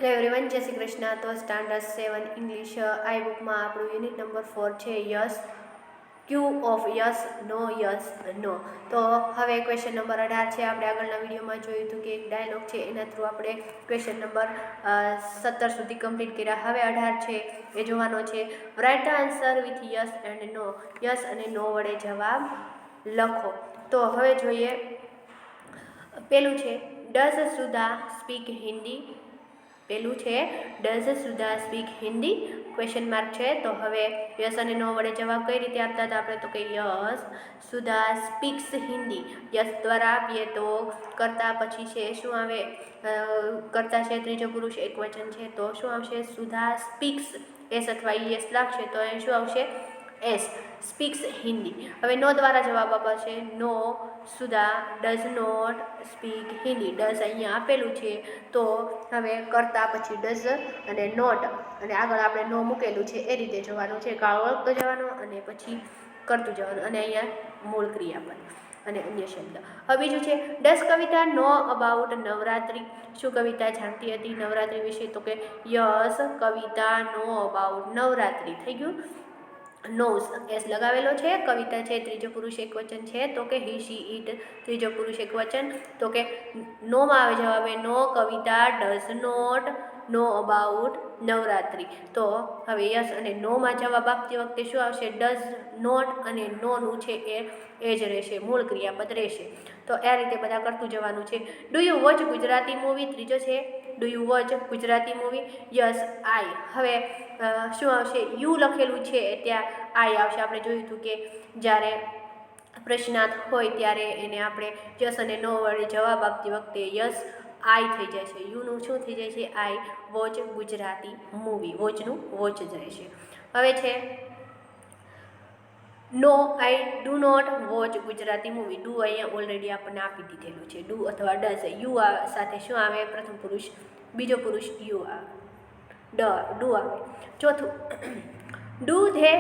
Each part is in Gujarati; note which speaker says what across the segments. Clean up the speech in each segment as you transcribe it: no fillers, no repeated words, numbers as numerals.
Speaker 1: હેલો એવરીવન, જય શ્રી કૃષ્ણ. તો સ્ટાન્ડર્ડ 7 ઇંગ્લિશ આઈ બુકમાં આપણું યુનિટ નંબર 4 છે yes Q of yes no yes no. તો હવે ક્વેશ્ચન નંબર 18 છે. આપણે આગળના વિડીયોમાં જોયું હતું કે એક ડાયલોગ છે, એના થ્રુ આપણે ક્વેશ્ચન નંબર 17 સુધી કમ્પ્લીટ કર્યા. હવે 18 છે એ જોવાનો છે. Write the answer with yes and no. Yes અને નો વડે જવાબ લખો. તો હવે જોઈએ. પેલું છે ડઝ સુધા સ્પીક હિન્દી. પેલું છે does Sudha speak Hindi question mark છે. તો હવે યસ અને નો વડે જવાબ કઈ રીતે આપતા હતા આપણે? તો કે યસ સુધા સ્પીક્સ હિન્દી. યસ દ્વારા આપીએ તો કરતા પછી છે શું આવે? કરતા છે ત્રીજો પુરુષ એકવચન છે, તો શું આવશે? સુધા સ્પીક્સ. એસ અથવા યસ લાગશે તો એ શું આવશે? Yes speaks Hindi. હવે નો દ્વારા જવાબ અપાશે. No Sudha does not speak Hindi. Does અહીંયા આપેલું છે, તો હવે કરતા પછી ડઝ અને નોટ અને આગળ આપણે નો મૂકેલું છે એ રીતે જવાનું છે. કાળ ઓળખતો જવાનો અને પછી કરતું જવાનું અને અહીંયા મૂળ ક્રિયાપદ અને અન્ય શબ્દ. હવે બીજું છે does Kavita no about Navratri. શું કવિતા જાણતી હતી નવરાત્રિ વિશે? તો કે yes Kavita no about Navratri. થઈ ગયું. નોઝ એસ લગાવેલો છે. કવિતા છે ત્રીજો પુરુષ એકવચન છે, તો કે હી શી ઈટ ત્રીજો પુરુષ એકવચન. તો કે નોમાં આવે જવાબ no Kavita does not know about Navratri. તો હવે યસ અને નોમાં જવાબ આપતી વખતે શું આવશે? ડઝ નોટ અને નોનું છે એ જ રહેશે, મૂળ ક્રિયાપદ રહેશે. તો આ રીતે બધા કરતું જવાનું છે. Do you watch Gujarati movie ત્રીજો છે. Do you watch Gujarati movie? Yes I. હવે શું આવશે? યુ લખેલું છે ત્યાં આઈ આવશે. આપણે જોયું હતું કે જ્યારે પ્રશ્નાર્થ હોય ત્યારે એને આપણે યસ અને નો વડે જવાબ આપતી વખતે યસ આઈ થઈ જાય છે. યુનું શું થઈ જાય છે? I watch Gujarati movie. વોચનું વોચ જ રહેશે. હવે છે no I do not watch Gujarati movie. Do અહીંયા ઓલરેડી આપણને આપી દીધેલું છે. ડુ અથવા ડઝ યુ સાથે શું આવે? પ્રથમ પુરુષ બીજો પુરુષ યુ આવે. ડુ આવે. ચોથું ડુ ધે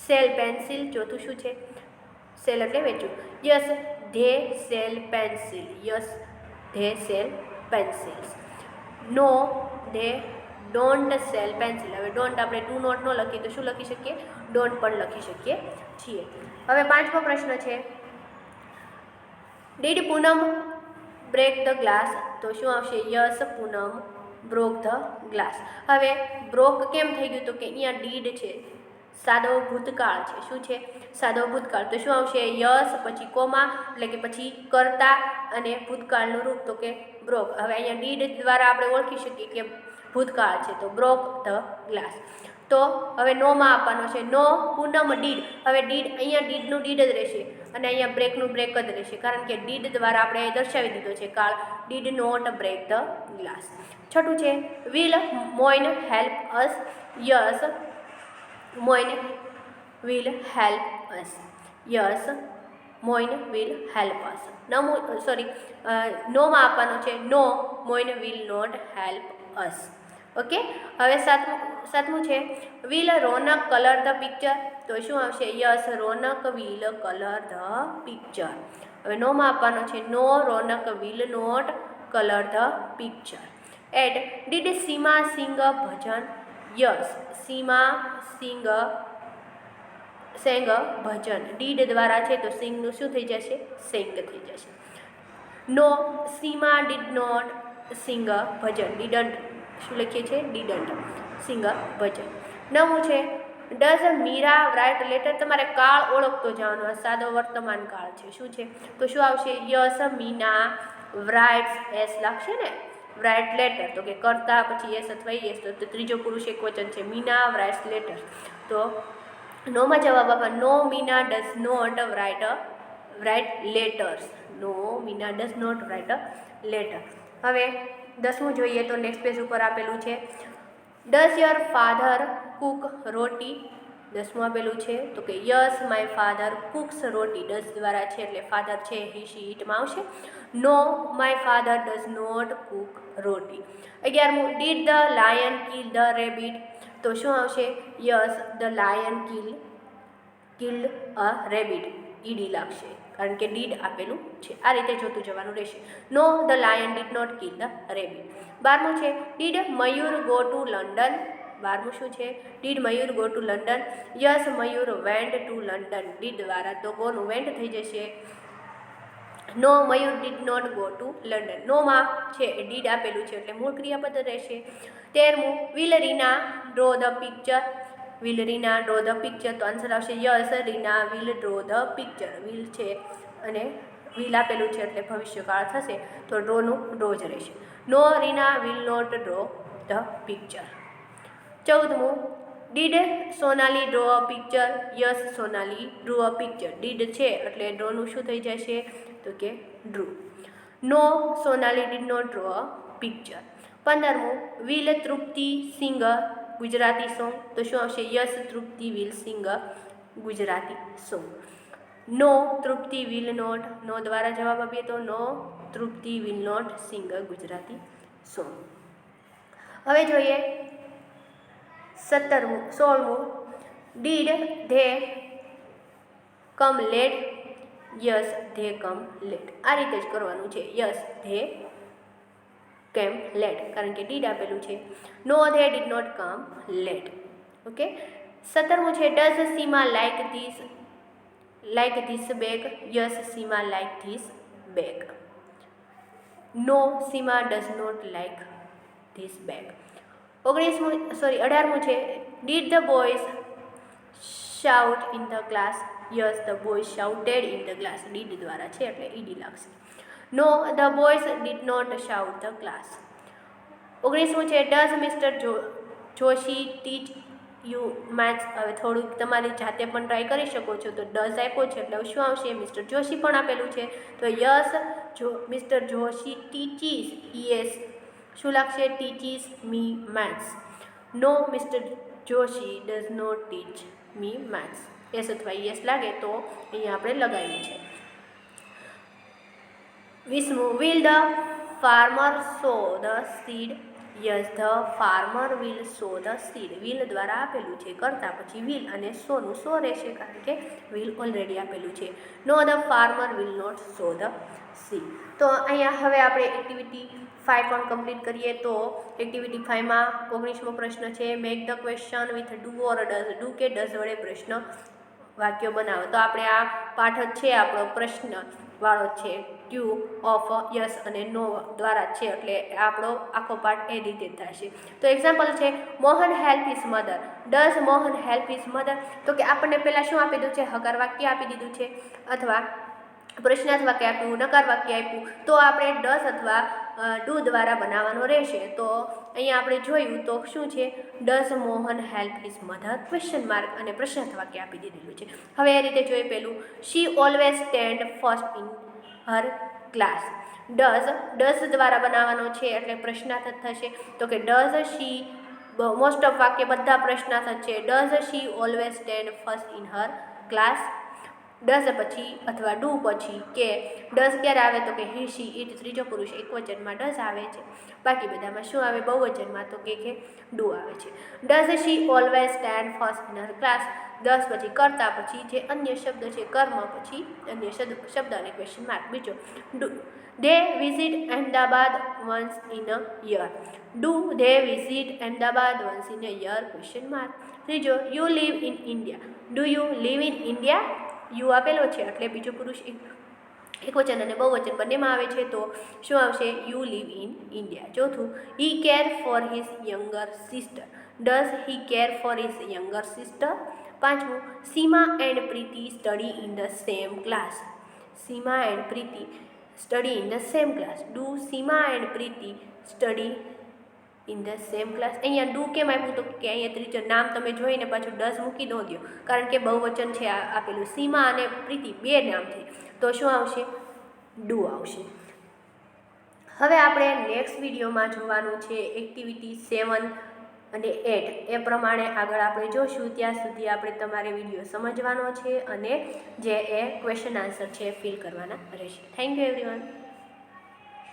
Speaker 1: સેલ પેન્સિલ. ચોથું શું છે? સેલ એટલે વેચવું. Yes they sell pencil. Yes they sell pencils. No they don't sell pencil. હવે ડોન્ટ આપણે ડુ નોટ ન લખીએ તો શું લખી શકીએ? ડોન્ટ પણ લખી શકીએ છીએ. હવે પાંચમો પ્રશ્ન છે did Poonam break the glass. તો શું આવશે? Yes Poonam broke the glass. હવે બ્રોક કેમ થઈ ગયું? તો કે અહીંયા ડીડ છે, સાદો ભૂતકાળ છે. શું છે? સાદો ભૂતકાળ. તો શું આવશે? યસ પછી કોમા એટલે કે પછી કરતા અને ભૂતકાળનું રૂપ તો કે બ્રોક. હવે અહીંયા ડીડ દ્વારા આપણે ઓળખી શકીએ કે ભૂતકાળ છે, તો બ્રોક ધ ગ્લાસ. તો હવે નોમાં આપવાનો છે. નો પૂનમ ડીડ. હવે ડીડ અહીંયા ડીડનું ડીડ જ રહેશે અને અહીંયા બ્રેકનું બ્રેક જ રહેશે, કારણ કે ડીડ દ્વારા આપણે દર્શાવી દીધો છે કાળ. Did not break the glass. છઠ્ઠું છે will Moin help us. Yes Moin will help us. Yes Moin will help us. નોમાં આપવાનો છે. No Moin will not help us. Okay. હવે સાતમું છે will Raunak colour the picture. તો શું આવશે? Yes Raunak will colour the picture. હવે નોમાં આપવાનો છે. No Raunak will not colour the picture. Eight did Seema sing bhajan. Yes Seema sang Bhajan. Did દ્વારા છે તો સિંગનું શું થઈ જશે? સેંગ થઈ જશે. No Seema did not sing bhajan. Didn't શું લખીએ છીએ? Didn't sing bhajan. નવમું છે ડઝ મીરા રાઇટ લેટર. તમારે કાળ ઓળખતો જવાનો. સાદો વર્તમાન કાળ છે. શું છે? તો શું આવશે? Yes Meena rights. એસ લાગશે ને? રાઇટ લેટર તો કે કરતા પછી એસ અથવા એસ, તો ત્રીજો પુરુષ એકવચન છે. Meena writes letter. તો નોમાં જવાબ આપવા. No Meena does not write letters. No Meena does not write a letter. હવે 10મું જોઈએ તો નેક્સ્ટ પેજ ઉપર આપેલું છે does your father cook roti. 10મું આપેલું છે તો કે yes my father cooks roti. Does દ્વારા છે એટલે ફાધર છે હી શી ઈટમાં આવશે. No my father does not cook roti. 11મું did the lion kill the rabbit. તો શું આવશે? Yes the lion killed a rabbit. ED લાગશે. કારણ કે ડીડ આપેલું છે. આ રીતે જોતું જવાનું રહેશે. No the lion did not kill the rabbit. 12મું છે did Mayur go to London. 12મું શું છે? Did Mayur go to London. Yes Mayur went to London. Did દ્વારા તો ગોનું વેન્ટ થઈ જશે. No Mayur did not go to London. નોમાં છે એ ડીડ આપેલું છે એટલે મૂળ ક્રિયાપદ રહેશે. 13મું will Reena draw the picture. Will Reena draw the picture. તો આન્સર આવશે yes Reena will draw the picture. Will છે અને વિલ આપેલું છે એટલે ભવિષ્યકાળ થશે તો ડ્રોનું ડ્રો જ રહેશે. No Reena will not draw the picture. 14મું did Sonali draw a picture. Yes Sonali draw a picture. Did છે એટલે ડ્રોનું શું થઈ જશે તો કે draw. No Sonali did not draw a picture. 15મું will Trupti sing Gujarati song. તો શું આવશે? Yes Trupti will sing Gujarati song. No Trupti will not. No દ્વારા જવાબ આપીએ તો no Trupti will not sing Gujarati song. હવે જોઈએ 16મું did they come late. Yes they come late. આ રીતે જ કરવાનું છે. યસ ધે કેમ લેટ કારણ કે ડીડ આપેલું છે. No they did not come late. Okay. 17મું છે does Seema like this bag. Yes Seema like this bag. No Seema does not like this bag. 18મું છે did the boys shout in the class. Yes the boys shouted in the class. Did દ્વારા છે એટલે ઈડી લાગશે. No the boys did not shout the class. 19મું છે does mister Joshi teach you maths. હવે થોડુંક તમારી જાતે પણ ટ્રાય કરી શકો છો. તો ડઝ આપ્યો છે એટલે શું આવશે? મિસ્ટર જોશી પણ આપેલું છે તો yes mister Joshi teaches ES શું લાગશે? Teaches me maths. No mister Joshi does not teach me maths. Yes અથવા યસ લાગે તો અહીંયા આપણે લગાવ્યું છે. 20મું will the farmer sow the seed. Yes the farmer will sow the seed. Will દ્વારા આપેલું છે કરતા પછી વિલ અને સોનું સો રહેશે કારણ કે વિલ ઓલરેડી આપેલું છે. No the farmer will not sow the seed. તો અહીંયા હવે આપણે એક્ટિવિટી 5 પણ કમ્પ્લીટ કરીએ. તો એક્ટિવિટી 5માં 19મો પ્રશ્ન છે make the question with do or does. Do કે ડઝ વડે પ્રશ્ન વાક્યો બનાવો. તો આપણે આ પાઠ જ છે આપણો પ્રશ્ન વાળો છે. ક્યુ ઓફ યસ અને નો દ્વારા છે એટલે આપણો આખો પાઠ એ રીતે થશે. તો એક્ઝામ્પલ છે Mohan help his mother. Does Mohan help his mother. તો કે આપણને પહેલાં શું આપી દીધું છે? હકાર વાક્ય આપી દીધું છે અથવા પ્રશ્નાર્થ વાક્ય આપ્યું, નકાર વાક્ય આપ્યું. તો આપણે ડઝ અથવા ડુ દ્વારા બનાવવાનો રહેશે. તો અહીંયા આપણે જોયું તો શું છે? Does Mohan help his mother question mark અને પ્રશ્નાર્થ વાક્ય આપી દીધેલું છે. હવે એ રીતે જોઈએ પહેલું she always stand first in her class. Does દ્વારા બનાવવાનો છે એટલે પ્રશ્નાર્થ થશે. તો કે ડઝ શી મોસ્ટ ઓફ વાક્ય બધા પ્રશ્નાર્થ છે. Does she always stand first in her class. Does પછી અથવા ડુ પછી કે ડઝ ક્યારે આવે તો કે હી શી ઇટ ત્રીજો પુરુષ એકવચનમાં ડઝ આવે છે. બાકી બધામાં શું આવે? બહુવચનમાં તો કે ડુ આવે છે. Does she always stand first in her class. 10 પછી કરતા પછી જે અન્ય શબ્દ છે કર્મ પછી અન્ય શબ્દ અને ક્વેશ્ચન માર્ક. બીજો do they visit Ahmedabad once in a year. Do they visit Ahmedabad once in a year question mark. ત્રીજો you live in India. Do you live in India. You આપેલો છે એટલે બીજો પુરુષ એકવચન અને બહુવચન બંનેમાં આવે છે તો શું આવશે? You live in India. ચોથું he care for his younger sister. Does he care for his younger sister. પાંચમું Seema and Preeti study in the same class. Seema and Preeti study in the same class. Do Seema and Preeti study in the same class. અહીંયા ડુ કેમ આપ્યું તો કે અહીંયા ત્રીજો નામ તમે જોઈને પાછું ડઝ મૂકી દો દો કારણ કે બહુવચન છે આપેલું. સીમા અને પ્રીતિ બે નામ છે તો શું આવશે? ડુ આવશે. હવે આપણે નેક્સ્ટ વિડીયોમાં જોવાનું છે એક્ટિવિટી 7 અને 8 એ પ્રમાણે આગળ આપણે જોશું. ત્યાં સુધી આપણે તમારે વિડીયો સમજવાનો છે અને જે એ ક્વેશ્ચન આન્સર છે ફિલ કરવાના રહેશે. Thank you everyone.